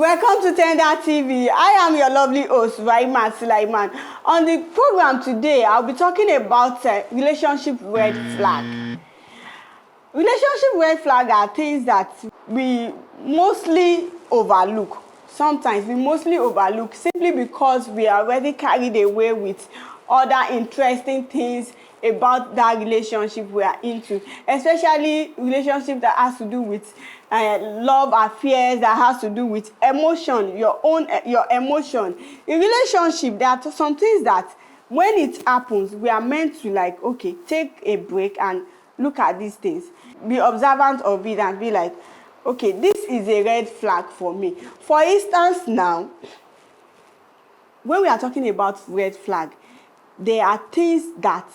Welcome to Tender TV. I am your lovely host, Raima Sulaiman. On the program today, I'll be talking about relationship red flag. Relationship red flag are things that we mostly overlook. Sometimes we mostly overlook simply because we are already carried away with other interesting things about that relationship we are into, especially relationship that has to do with love affairs, that has to do with emotion, your emotion. In relationship, there are some things that when it happens, we are meant to okay, take a break and look at these things, be observant of it and be like, okay, this is a red flag for me. For instance, now, when we are talking about red flag, there are things that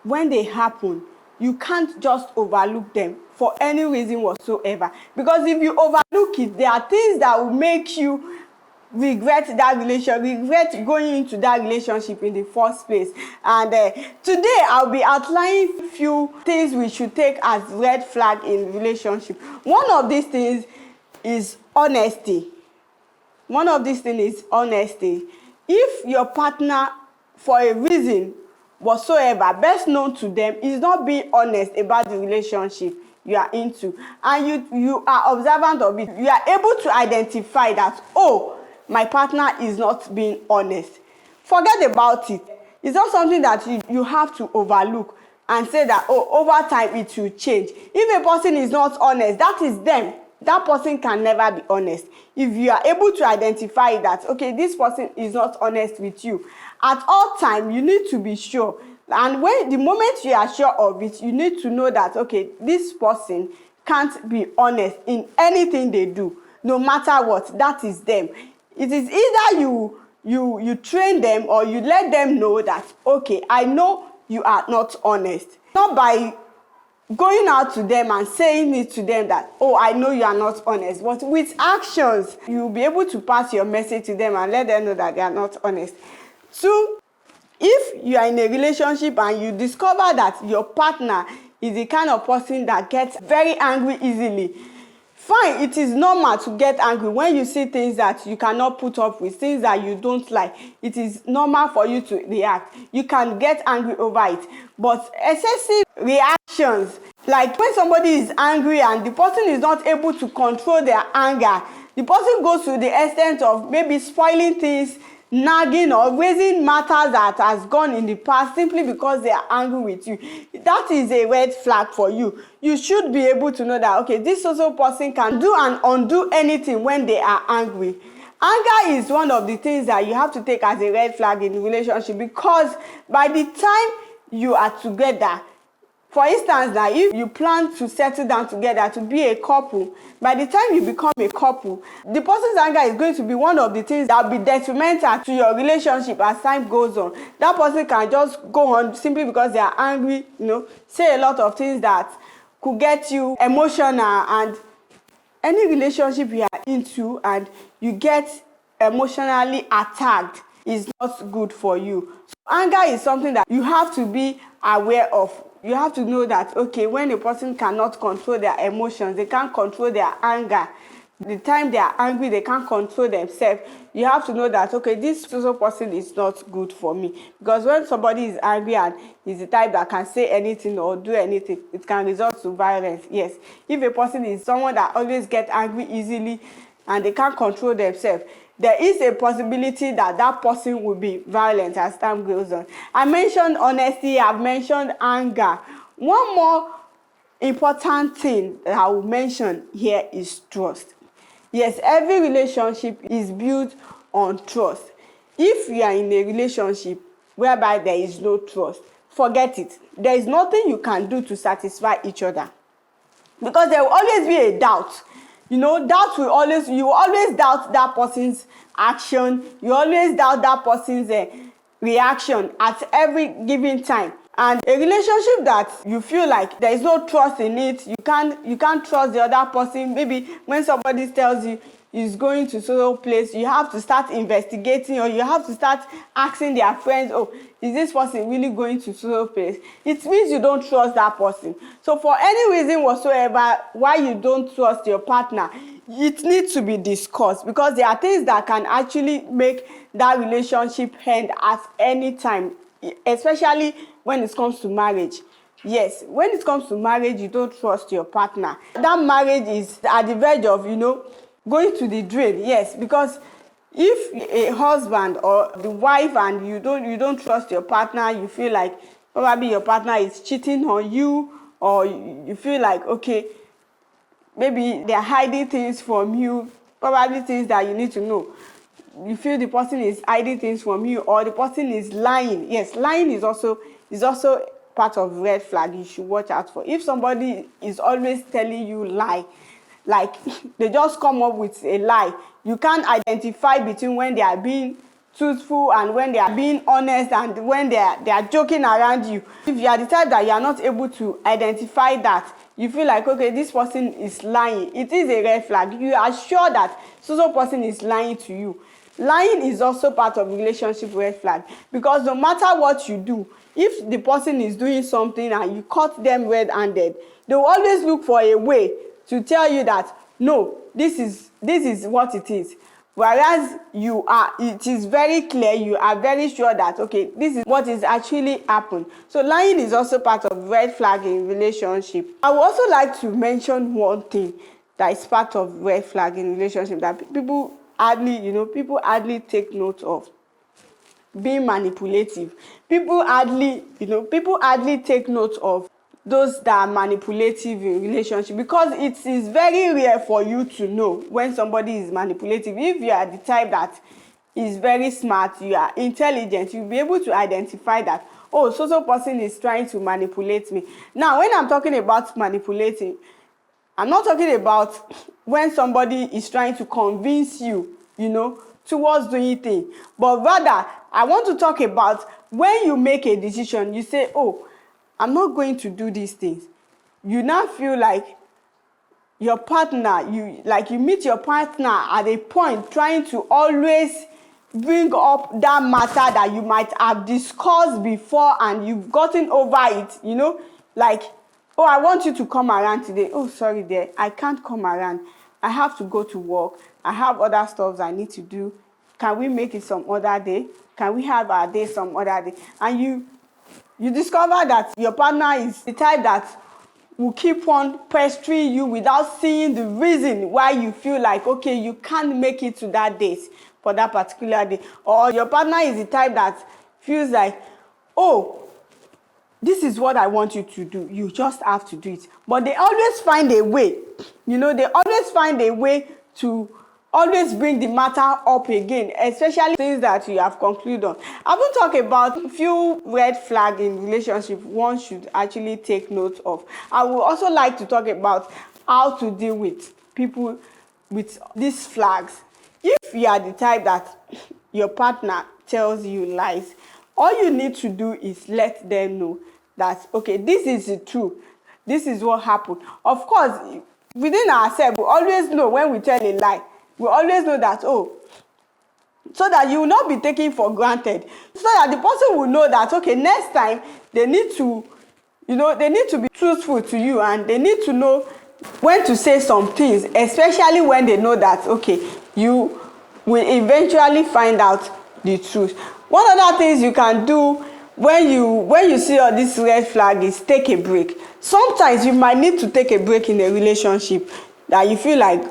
when they happen, you can't just overlook them for any reason whatsoever. Because if you overlook it, there are things that will make you regret going into that relationship in the first place. And today I'll be outlining a few things we should take as red flag in relationship. One of these things is honesty. If your partner, for a reason whatsoever, best known to them, is not being honest about the relationship you are into, and you are observant of it, you are able to identify that, oh, my partner is not being honest, forget about it. It's not something that you have to overlook and say that, oh, over time it will change. If a person is not honest, that is them. That person can never be honest. If you are able to identify that, okay, this person is not honest with you, at all time you need to be sure. And the moment you are sure of it, you need to know that, okay, this person can't be honest in anything they do, no matter what. That is them. It is either you train them or you let them know that, okay, I know you are not honest. Not by going out to them and saying it to them that, oh, I know you are not honest. But with actions, you'll be able to pass your message to them and let them know that they are not honest. Two, if you are in a relationship and you discover that your partner is the kind of person that gets very angry easily, fine, it is normal to get angry when you see things that you cannot put up with, things that you don't like. It is normal for you to react. You can get angry over it. But excessive reactions, like when somebody is angry and the person is not able to control their anger, the person goes to the extent of maybe spoiling things, nagging, or raising matters that has gone in the past simply because they are angry with you. That is a red flag for you. You should be able to know that, okay, this also person can do and undo anything when they are angry. Anger is one of the things that you have to take as a red flag in a relationship, because by the time you are together, for instance, now if you plan to settle down together to be a couple, by the time you become a couple, the person's anger is going to be one of the things that will be detrimental to your relationship as time goes on. That person can just go on simply because they are angry, say a lot of things that could get you emotional. And any relationship you are into and you get emotionally attacked is not good for you. So anger is something that you have to be aware of. You have to know that, okay, when a person cannot control their emotions, they can't control their anger. The time they are angry, they can't control themselves. You have to know that, okay, this social person is not good for me. Because when somebody is angry and is the type that can say anything or do anything, it can result to violence. Yes. If a person is someone that always gets angry easily and they can't control themselves, there is a possibility that that person will be violent as time goes on. I mentioned honesty, I've mentioned anger. One more important thing that I will mention here is trust. Yes, every relationship is built on trust. If you are in a relationship whereby there is no trust, forget it. There is nothing you can do to satisfy each other. Because there will always be a doubt. You will always doubt that person's action. You always doubt that person's reaction at every given time. And a relationship that you feel like there is no trust in it, you can't trust the other person. Maybe when somebody tells you is going to so place, you have to start investigating, or you have to start asking their friends, oh, is this person really going to so place? It means you don't trust that person. So for any reason whatsoever why you don't trust your partner, it needs to be discussed, because there are things that can actually make that relationship end at any time, especially when it comes to marriage. Yes, when it comes to marriage, you don't trust your partner. That marriage is at the verge of, going to the drain. Yes, because if a husband or the wife and you don't trust your partner, you feel like probably your partner is cheating on you, or you feel like, okay, maybe they're hiding things from you, probably things that you need to know. You feel the person is hiding things from you, or the person is lying. Yes, lying is also part of red flag you should watch out for. If somebody is always telling you lie, like they just come up with a lie, you can't identify between when they are being truthful and when they are being honest, and when they are joking around you. If you are the type that you are not able to identify that, you feel like, okay, this person is lying, it is a red flag. You are sure that so person is lying to you. Lying is also part of relationship red flag, because no matter what you do, if the person is doing something and you caught them red-handed, they will always look for a way to tell you that no, this is what it is. Whereas it is very clear, you are very sure that, okay, this is what is actually happened. So lying is also part of red flag in relationship. I would also like to mention one thing that is part of red flag in relationship that people hardly take note of: being manipulative. People hardly take note of those that are manipulative in relationship, because it is very rare for you to know when somebody is manipulative. If you are the type that is very smart, you are intelligent, you'll be able to identify that, oh, so person is trying to manipulate me. Now, when I'm talking about manipulating, I'm not talking about when somebody is trying to convince you, towards doing things. But rather, I want to talk about when you make a decision, you say, oh, I'm not going to do these things. You now feel like your partner, you meet your partner at a point trying to always bring up that matter that you might have discussed before and you've gotten over it, like, oh, I want you to come around today. Oh, sorry dear, I can't come around. I have to go to work. I have other stuff I need to do. Can we make it some other day? Can we have our day some other day? And you discover that your partner is the type that will keep on pestering you without seeing the reason why you feel like, okay, you can't make it to that date for that particular day. Or your partner is the type that feels like, oh, this is what I want you to do. You just have to do it. But they always find a way. They always find a way to always bring the matter up again, especially things that you have concluded on. I will talk about a few red flags in relationship one should actually take note of. I would also like to talk about how to deal with people with these flags. If you are the type that your partner tells you lies, all you need to do is let them know that, okay, this is the truth. This is what happened. Of course, within ourselves, we always know when we tell a lie. We always know that, oh, so that you will not be taken for granted. So that the person will know that, okay, next time they need to, they need to be truthful to you, and they need to know when to say some things, especially when they know that, okay, you will eventually find out the truth. One other things you can do when you see all this red flag is take a break. Sometimes you might need to take a break in a relationship that you feel like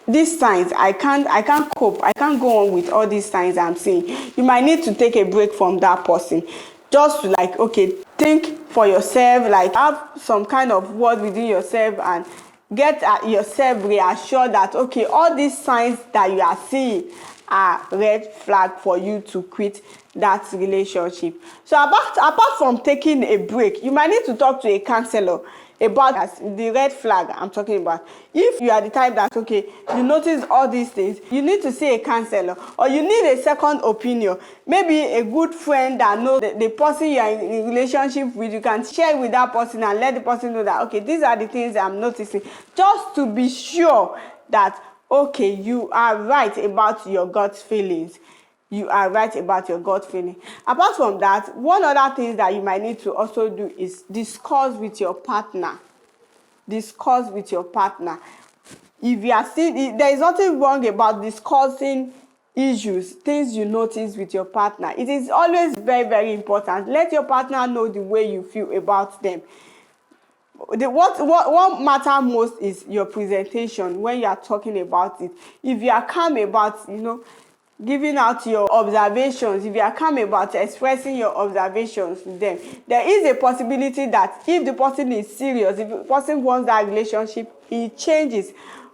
these signs, I can't cope, I can't go on with all these signs I'm seeing. You might need to take a break from that person, just to, like, okay, think for yourself, like have some kind of word within yourself and get yourself reassured that, okay, all these signs that you are seeing are red flag for you to quit that relationship. So apart from taking a break, you might need to talk to a counselor about the red flag I'm talking about. If you are the type that, okay, you notice all these things, you need to see a counselor, or you need a second opinion. Maybe a good friend that knows the person you are in relationship with. You can share with that person and let the person know that, okay, these are the things I'm noticing, just to be sure that, okay, you are right about your gut feelings. You are right about your gut feeling. Apart from that, one other thing that you might need to also do is discuss with your partner. Discuss with your partner. if you are still, there is nothing wrong about discussing issues, things you notice with your partner. It is always very, very important. Let your partner know the way you feel about them. What matter most is your presentation when you are talking about it. If you are calm about, giving out your observations, if you are calm about expressing your observations to them, there is a possibility that if the person is serious, if the person wants that relationship, it changes.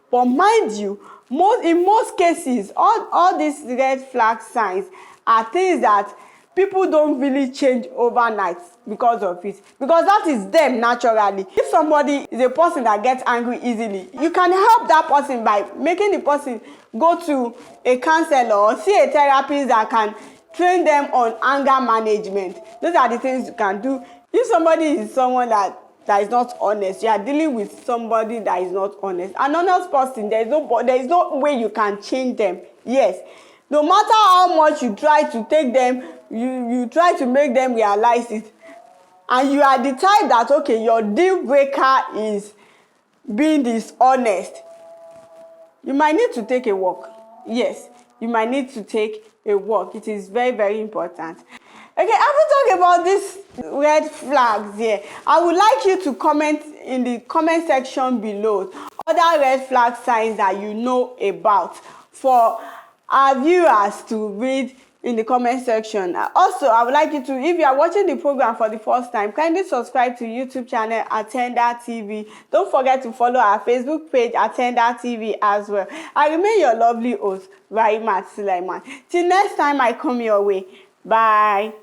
But mind you, in most cases, all these red flag signs are things that people don't really change overnight because of it, because that is them naturally. If somebody is a person that gets angry easily, you can help that person by making the person go to a counselor or see a therapist that can train them on anger management. Those are the things you can do. If somebody is someone that is not honest, you are dealing with somebody that is not honest, an honest person, there is no way you can change them. Yes, no matter how much you try to take them, you try to make them realize it, and you are the type that, okay, your deal breaker is being dishonest, you might need to take a walk. Yes, you might need to take a walk. It is very, very important. Okay, after talking about these red flags here, I would like you to comment in the comment section below other red flag signs that you know about for our viewers to read in the comment section. Also, I would like you to, if you are watching the program for the first time, kindly subscribe to YouTube channel Attender TV. Don't forget to follow our Facebook page Attender TV as well. I remain your lovely host, Raimat Sulaiman. Till next time I come your way. Bye.